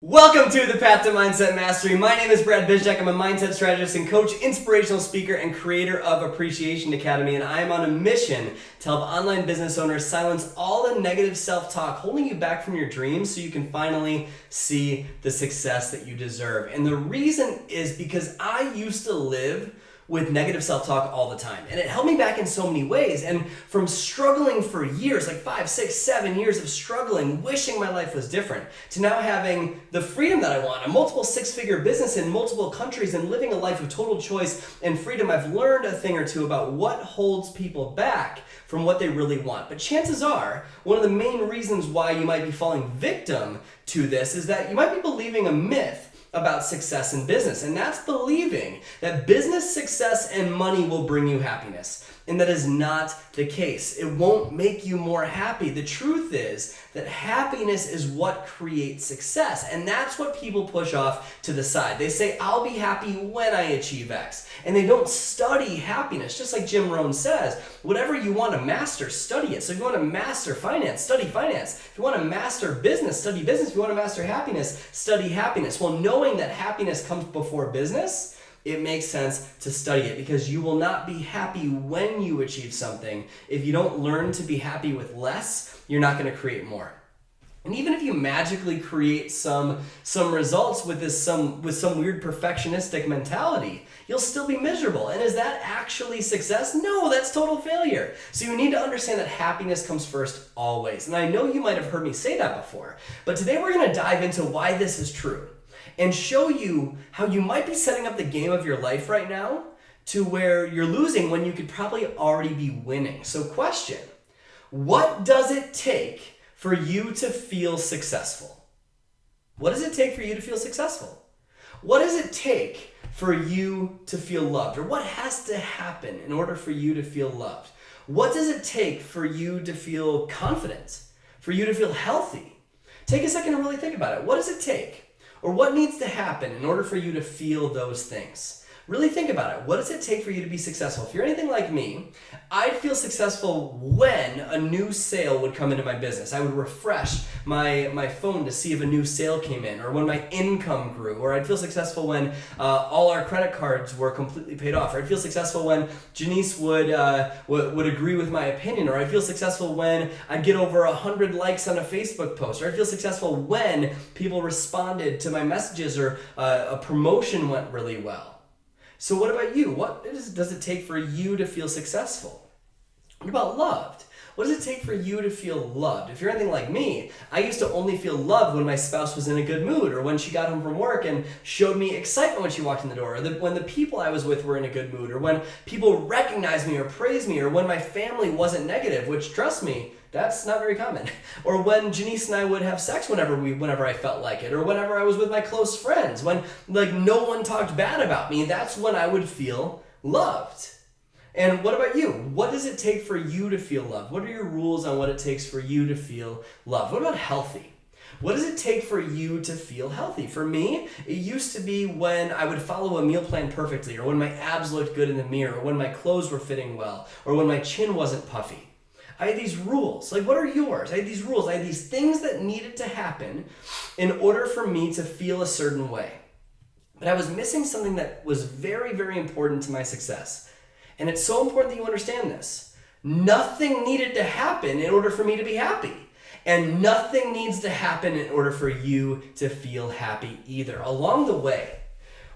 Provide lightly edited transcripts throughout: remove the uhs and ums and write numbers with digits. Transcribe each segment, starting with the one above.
Welcome to the Path to Mindset Mastery. My name is Brad Bizek. I'm a mindset strategist and coach, inspirational speaker, and creator of Appreciation Academy. And I am on a mission to help online business owners silence all the negative self-talk holding you back from your dreams so you can finally see the success that you deserve. And the reason is because I used to live with negative self-talk all the time. And it held me back in so many ways. And from struggling for years, like 5, 6, 7 years of struggling, wishing my life was different, to now having the freedom that I want, a multiple six-figure business in multiple countries and living a life of total choice and freedom, I've learned a thing or two about what holds people back from what they really want. But chances are, one of the main reasons why you might be falling victim to this is that you might be believing a myth about success in business, and that's believing that business success and money will bring you happiness. And that is not the case. It won't make you more happy. The truth is that happiness is what creates success, and that's what people push off to the side. They say, I'll be happy when I achieve X, and they don't study happiness. Just like Jim Rohn says, whatever you want to master, study it. So if you want to master finance, study finance. If you want to master business, study business. If you want to master happiness, study happiness. Well, knowing that happiness comes before business, it makes sense to study it, because you will not be happy when you achieve something. If you don't learn to be happy with less, you're not going to create more. And even if you magically create some results with some weird perfectionistic mentality, you'll still be miserable. And is that actually success? No, that's total failure. So you need to understand that happiness comes first always. And I know you might have heard me say that before, but today we're going to dive into why this is true and show you how you might be setting up the game of your life right now to where you're losing when you could probably already be winning. So question, what does it take for you to feel successful? What does it take for you to feel successful? What does it take for you to feel loved? Or what has to happen in order for you to feel loved? What does it take for you to feel confident? For you to feel healthy? Take a second to really think about it. What does it take? Or what needs to happen in order for you to feel those things? Really think about it. What does it take for you to be successful? If you're anything like me, I'd feel successful when a new sale would come into my business. I would refresh my phone to see if a new sale came in, or when my income grew, or I'd feel successful when all our credit cards were completely paid off, or I'd feel successful when Janice would agree with my opinion, or I'd feel successful when I'd get over 100 likes on a Facebook post, or I'd feel successful when people responded to my messages, or a promotion went really well. So what about you? What does it take for you to feel successful? What about loved? What does it take for you to feel loved? If you're anything like me, I used to only feel loved when my spouse was in a good mood, or when she got home from work and showed me excitement when she walked in the door, or when the people I was with were in a good mood, or when people recognized me or praised me, or when my family wasn't negative, which, trust me, that's not very common. Or when Janice and I would have sex whenever I felt like it, or whenever I was with my close friends, when no one talked bad about me, that's when I would feel loved. And what about you? What does it take for you to feel loved? What are your rules on what it takes for you to feel loved? What about healthy? What does it take for you to feel healthy? For me, it used to be when I would follow a meal plan perfectly, or when my abs looked good in the mirror, or when my clothes were fitting well, or when my chin wasn't puffy. I had these rules. What are yours? I had these rules. I had these things that needed to happen in order for me to feel a certain way. But I was missing something that was very, very important to my success. And it's so important that you understand this. Nothing needed to happen in order for me to be happy. And nothing needs to happen in order for you to feel happy either. Along the way,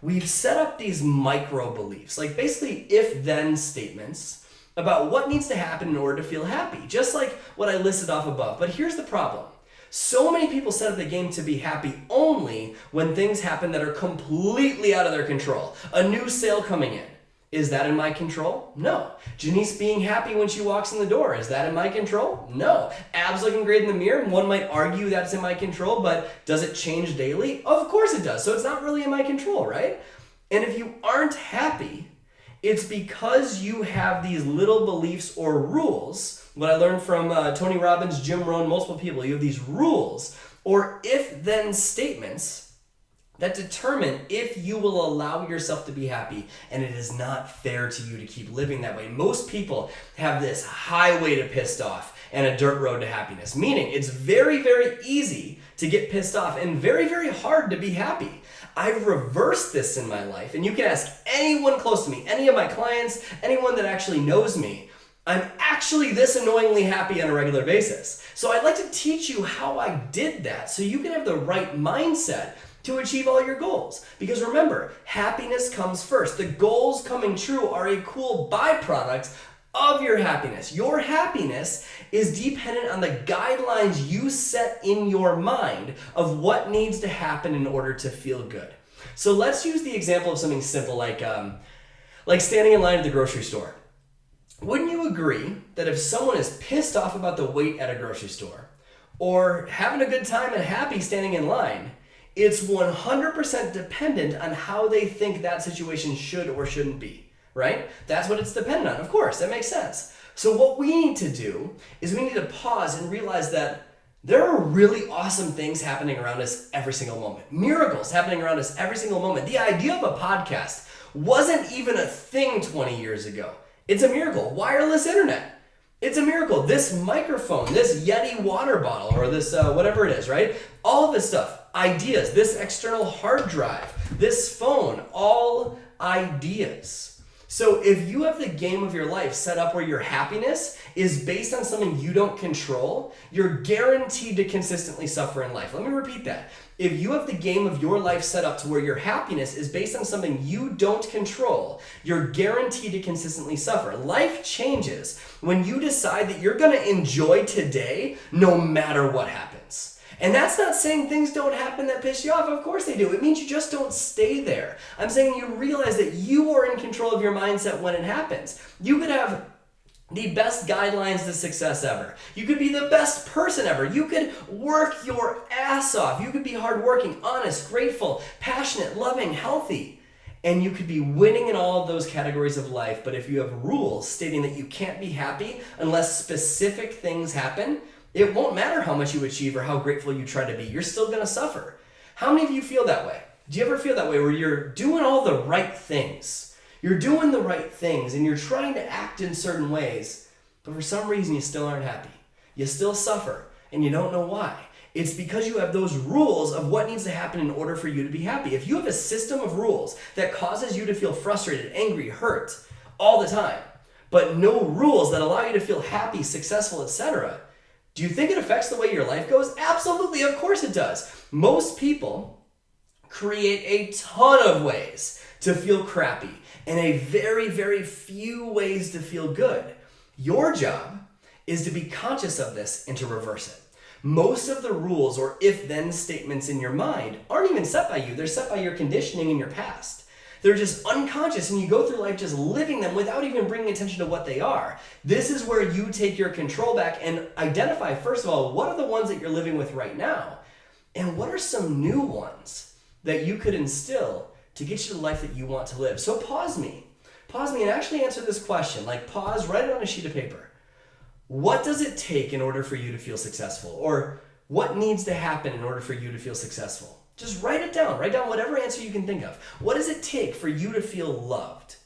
we've set up these micro beliefs, basically if-then statements, about what needs to happen in order to feel happy, just like what I listed off above. But here's the problem. So many people set up the game to be happy only when things happen that are completely out of their control. A new sale coming in. Is that in my control? No. Janice being happy when she walks in the door. Is that in my control? No. Abs looking great in the mirror. One might argue that's in my control, but does it change daily? Of course it does. So it's not really in my control, right? And if you aren't happy, it's because you have these little beliefs or rules. What I learned from Tony Robbins, Jim Rohn, multiple people, you have these rules or if-then statements that determine if you will allow yourself to be happy, and it is not fair to you to keep living that way. Most people have this highway to pissed off and a dirt road to happiness, meaning it's very, very easy to get pissed off and very, very hard to be happy. I've reversed this in my life, and you can ask anyone close to me, any of my clients, anyone that actually knows me. I'm actually this annoyingly happy on a regular basis. So I'd like to teach you how I did that so you can have the right mindset to achieve all your goals. Because remember, happiness comes first. The goals coming true are a cool byproduct of your happiness. Your happiness is dependent on the guidelines you set in your mind of what needs to happen in order to feel good. So let's use the example of something simple like standing in line at the grocery store. Wouldn't you agree that if someone is pissed off about the wait at a grocery store or having a good time and happy standing in line, it's 100% dependent on how they think that situation should or shouldn't be, right? That's what it's dependent on. Of course, that makes sense. So what we need to do is we need to pause and realize that there are really awesome things happening around us every single moment. Miracles happening around us every single moment. The idea of a podcast wasn't even a thing 20 years ago. It's a miracle. Wireless internet. It's a miracle. This microphone, this Yeti water bottle, or this whatever it is, right? All of this stuff. Ideas, this external hard drive, this phone, all ideas. So if you have the game of your life set up where your happiness is based on something you don't control, you're guaranteed to consistently suffer in life. Let me repeat that. If you have the game of your life set up to where your happiness is based on something you don't control, you're guaranteed to consistently suffer. Life changes when you decide that you're going to enjoy today no matter what happens. And that's not saying things don't happen that piss you off. Of course they do. It means you just don't stay there. I'm saying you realize that you are in control of your mindset when it happens. You could have the best guidelines to success ever. You could be the best person ever. You could work your ass off. You could be hardworking, honest, grateful, passionate, loving, healthy. And you could be winning in all of those categories of life. But if you have rules stating that you can't be happy unless specific things happen, it won't matter how much you achieve or how grateful you try to be. You're still going to suffer. How many of you feel that way? Do you ever feel that way where you're doing all the right things? You're doing the right things and you're trying to act in certain ways, but for some reason you still aren't happy. You still suffer and you don't know why. It's because you have those rules of what needs to happen in order for you to be happy. If you have a system of rules that causes you to feel frustrated, angry, hurt all the time, but no rules that allow you to feel happy, successful, etc., do you think it affects the way your life goes? Absolutely, of course it does. Most people create a ton of ways to feel crappy and a very, very few ways to feel good. Your job is to be conscious of this and to reverse it. Most of the rules or if-then statements in your mind aren't even set by you. They're set by your conditioning in your past. They're just unconscious and you go through life just living them without even bringing attention to what they are. This is where you take your control back and identify, first of all, what are the ones that you're living with right now? And what are some new ones that you could instill to get you the life that you want to live? So pause me and actually answer this question. Pause, write it on a sheet of paper. What does it take in order for you to feel successful? Or what needs to happen in order for you to feel successful? Just write it down. Write down whatever answer you can think of. What does it take for you to feel loved?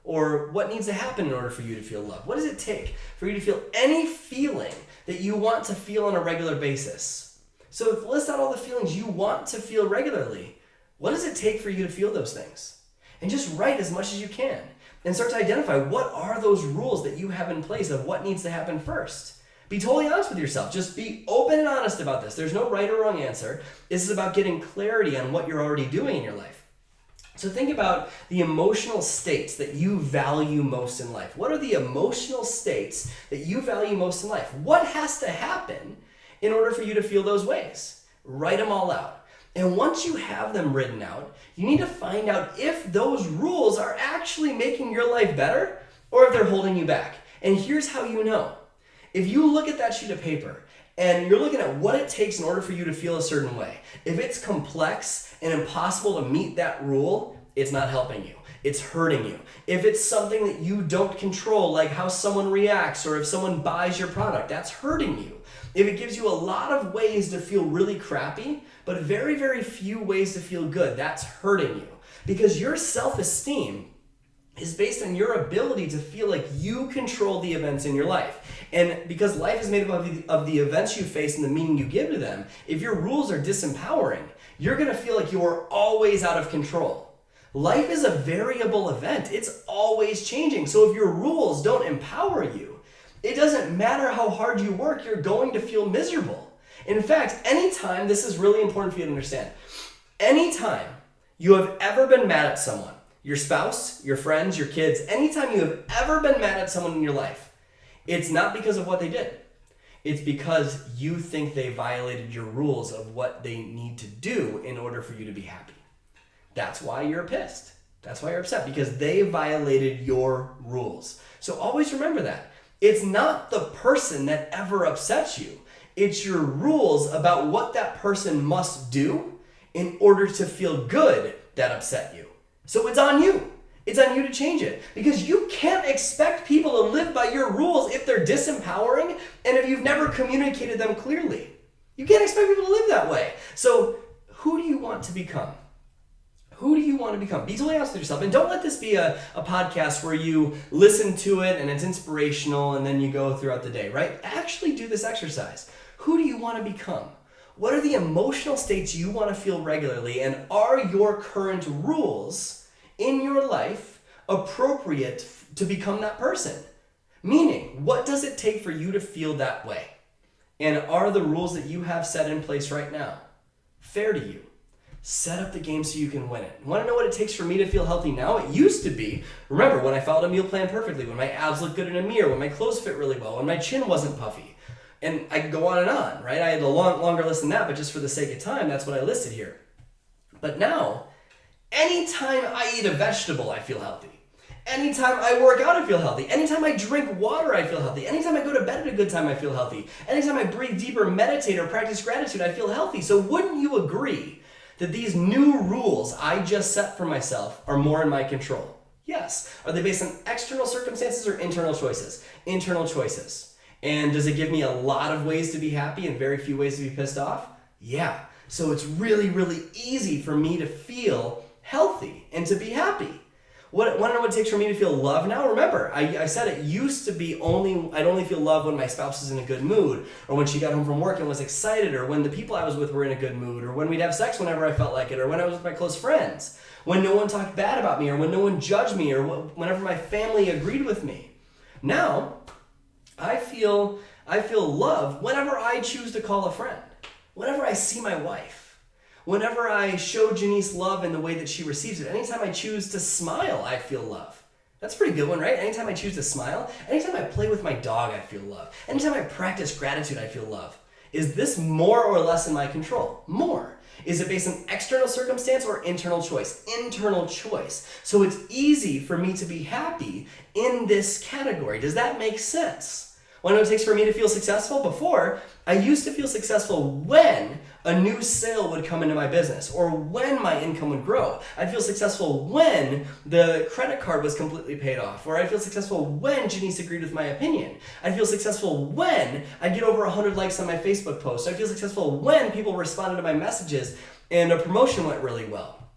Or what needs to happen in order for you to feel loved? What does it take for you to feel any feeling that you want to feel on a regular basis? So list out all the feelings you want to feel regularly. What does it take for you to feel those things? And just write as much as you can. And start to identify what are those rules that you have in place of what needs to happen first. Be totally honest with yourself. Just be open and honest about this. There's no right or wrong answer. This is about getting clarity on what you're already doing in your life. So think about the emotional states that you value most in life. What are the emotional states that you value most in life? What has to happen in order for you to feel those ways? Write them all out. And once you have them written out, you need to find out if those rules are actually making your life better or if they're holding you back. And here's how you know. If you look at that sheet of paper and you're looking at what it takes in order for you to feel a certain way, if it's complex and impossible to meet that rule, it's not helping you. It's hurting you. If it's something that you don't control, like how someone reacts or if someone buys your product, that's hurting you. If it gives you a lot of ways to feel really crappy, but very, very few ways to feel good, that's hurting you. Because your self-esteem is based on your ability to feel like you control the events in your life. And because life is made up of the events you face and the meaning you give to them, if your rules are disempowering, you're going to feel like you're always out of control. Life is a variable event. It's always changing. So if your rules don't empower you, it doesn't matter how hard you work, you're going to feel miserable. In fact, anytime, this is really important for you to understand, anytime you have ever been mad at someone, your spouse, your friends, your kids, anytime you have ever been mad at someone in your life, it's not because of what they did. It's because you think they violated your rules of what they need to do in order for you to be happy. That's why you're pissed. That's why you're upset, because they violated your rules. So always remember that. It's not the person that ever upsets you. It's your rules about what that person must do in order to feel good that upset you. So it's on you. It's on you to change it, because you can't expect people to live by your rules if they're disempowering and if you've never communicated them clearly. You can't expect people to live that way. So who do you want to become? Who do you want to become? Be totally honest with yourself. And don't let this be a podcast where you listen to it and it's inspirational and then you go throughout the day, right? Actually do this exercise. Who do you want to become? What are the emotional states you want to feel regularly? And are your current rules in your life appropriate to become that person? Meaning, what does it take for you to feel that way? And are the rules that you have set in place right now fair to you? Set up the game so you can win it. Want to know what it takes for me to feel healthy now? It used to be, remember, when I followed a meal plan perfectly, when my abs looked good in a mirror, when my clothes fit really well, when my chin wasn't puffy. And I could go on and on, right? I had a longer list than that, but just for the sake of time, that's what I listed here. But now, anytime I eat a vegetable, I feel healthy. Anytime I work out, I feel healthy. Anytime I drink water, I feel healthy. Anytime I go to bed at a good time, I feel healthy. Anytime I breathe deeper, meditate, or practice gratitude, I feel healthy. So wouldn't you agree that these new rules I just set for myself are more in my control? Yes. Are they based on external circumstances or internal choices? Internal choices. And does it give me a lot of ways to be happy and very few ways to be pissed off? Yeah. So it's really, really easy for me to feel healthy and to be happy. Want to know what it takes for me to feel love now? Remember, I said it used to be I'd only feel love when my spouse was in a good mood, or when she got home from work and was excited, or when the people I was with were in a good mood, or when we'd have sex whenever I felt like it, or when I was with my close friends, when no one talked bad about me, or when no one judged me, or whenever my family agreed with me. Now, I feel love whenever I choose to call a friend, whenever I see my wife, whenever I show Janice love in the way that she receives it. Anytime I choose to smile, I feel love. That's a pretty good one, right? Anytime I choose to smile, anytime I play with my dog, I feel love. Anytime I practice gratitude, I feel love. Is this more or less in my control? More. Is it based on external circumstance or internal choice? Internal choice. So it's easy for me to be happy in this category. Does that make sense? Want to know what it takes for me to feel successful? Before, I used to feel successful when a new sale would come into my business or when my income would grow. I'd feel successful when the credit card was completely paid off, or I'd feel successful when Janice agreed with my opinion. I'd feel successful when I'd get over 100 likes on my Facebook post. I'd feel successful when people responded to my messages and a promotion went really well.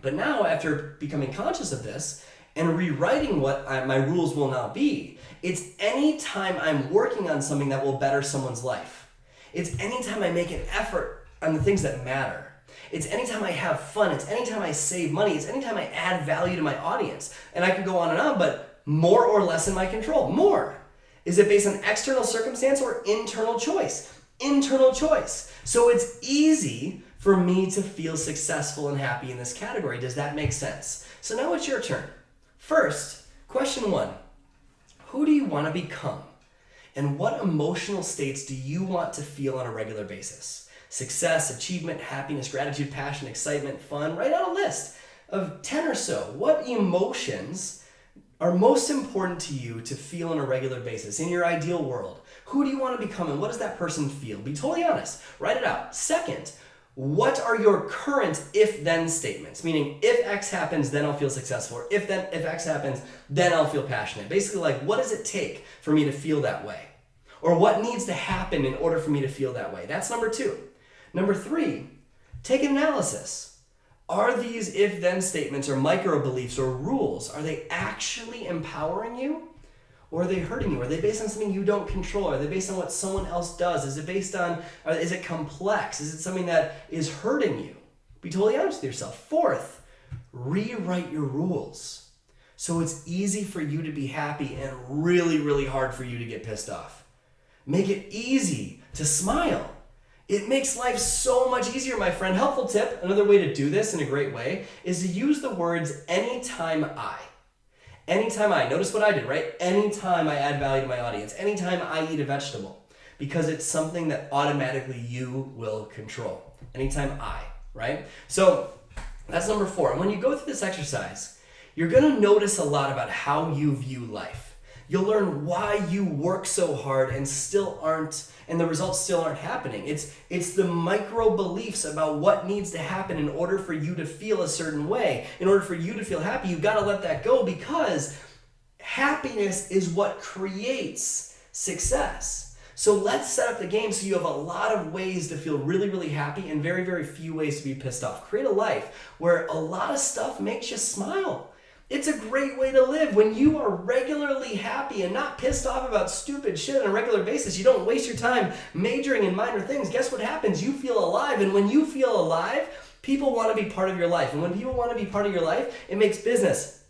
But now, after becoming conscious of this and rewriting what my rules will now be, it's any time I'm working on something that will better someone's life. It's anytime I make an effort on the things that matter. It's anytime I have fun. It's anytime I save money. It's anytime I add value to my audience. And I can go on and on, but more or less in my control. More. Is it based on external circumstance or internal choice? Internal choice. So it's easy for me to feel successful and happy in this category. Does that make sense? So now it's your turn. First, question 1. Who do you want to become? And what emotional states do you want to feel on a regular basis? Success, achievement, happiness, gratitude, passion, excitement, fun. Write out a list of 10 or so. What emotions are most important to you to feel on a regular basis in your ideal world? Who do you want to become and what does that person feel? Be totally honest. Write it out. Second, what are your current if-then statements? Meaning, if X happens, then I'll feel successful. Or if X happens, then I'll feel passionate. Basically, like, what does it take for me to feel that way? Or what needs to happen in order for me to feel that way? That's number 2. Number 3, take an analysis. Are these if-then statements or micro-beliefs or rules, are they actually empowering you? Or are they hurting you? Are they based on something you don't control? Are they based on what someone else does? Is it complex? Is it something that is hurting you? Be totally honest with yourself. 4th, rewrite your rules. So it's easy for you to be happy and really, really hard for you to get pissed off. Make it easy to smile. It makes life so much easier, my friend. Helpful tip, another way to do this in a great way, is to use the words anytime I. Anytime I, notice what I did, right? Anytime I add value to my audience, anytime I eat a vegetable, because it's something that automatically you will control. Anytime I, right? So that's number 4. And when you go through this exercise, you're gonna notice a lot about how you view life. You'll learn why you work so hard and the results still aren't happening. It's the micro beliefs about what needs to happen in order for you to feel a certain way. In order for you to feel happy, you've got to let that go, because happiness is what creates success. So let's set up the game so you have a lot of ways to feel really, really happy and very, very few ways to be pissed off. Create a life where a lot of stuff makes you smile. It's a great way to live. When you are regularly happy and not pissed off about stupid shit on a regular basis, you don't waste your time majoring in minor things. Guess what happens? You feel alive. And when you feel alive, people want to be part of your life. And when people want to be part of your life, it makes business,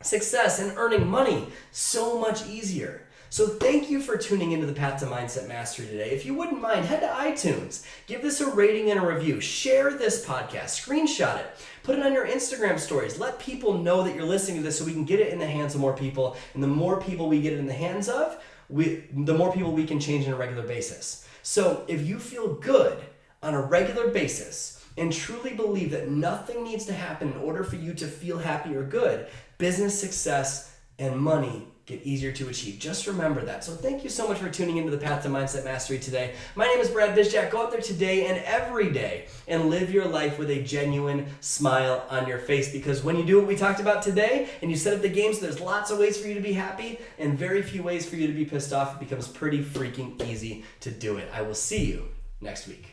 success, and earning money so much easier. So thank you for tuning into the Path to Mindset Mastery today. If you wouldn't mind, head to iTunes, give this a rating and a review, share this podcast, screenshot it, put it on your Instagram stories. Let people know that you're listening to this so we can get it in the hands of more people. And the more people we get it in the hands of, the more people we can change on a regular basis. So if you feel good on a regular basis and truly believe that nothing needs to happen in order for you to feel happy or good, business success and money get easier to achieve. Just remember that. So thank you so much for tuning into the Path to Mindset Mastery today. My name is Brad Bizjack. Go out there today and every day and live your life with a genuine smile on your face, because when you do what we talked about today and you set up the game so there's lots of ways for you to be happy and very few ways for you to be pissed off, it becomes pretty freaking easy to do it. I will see you next week.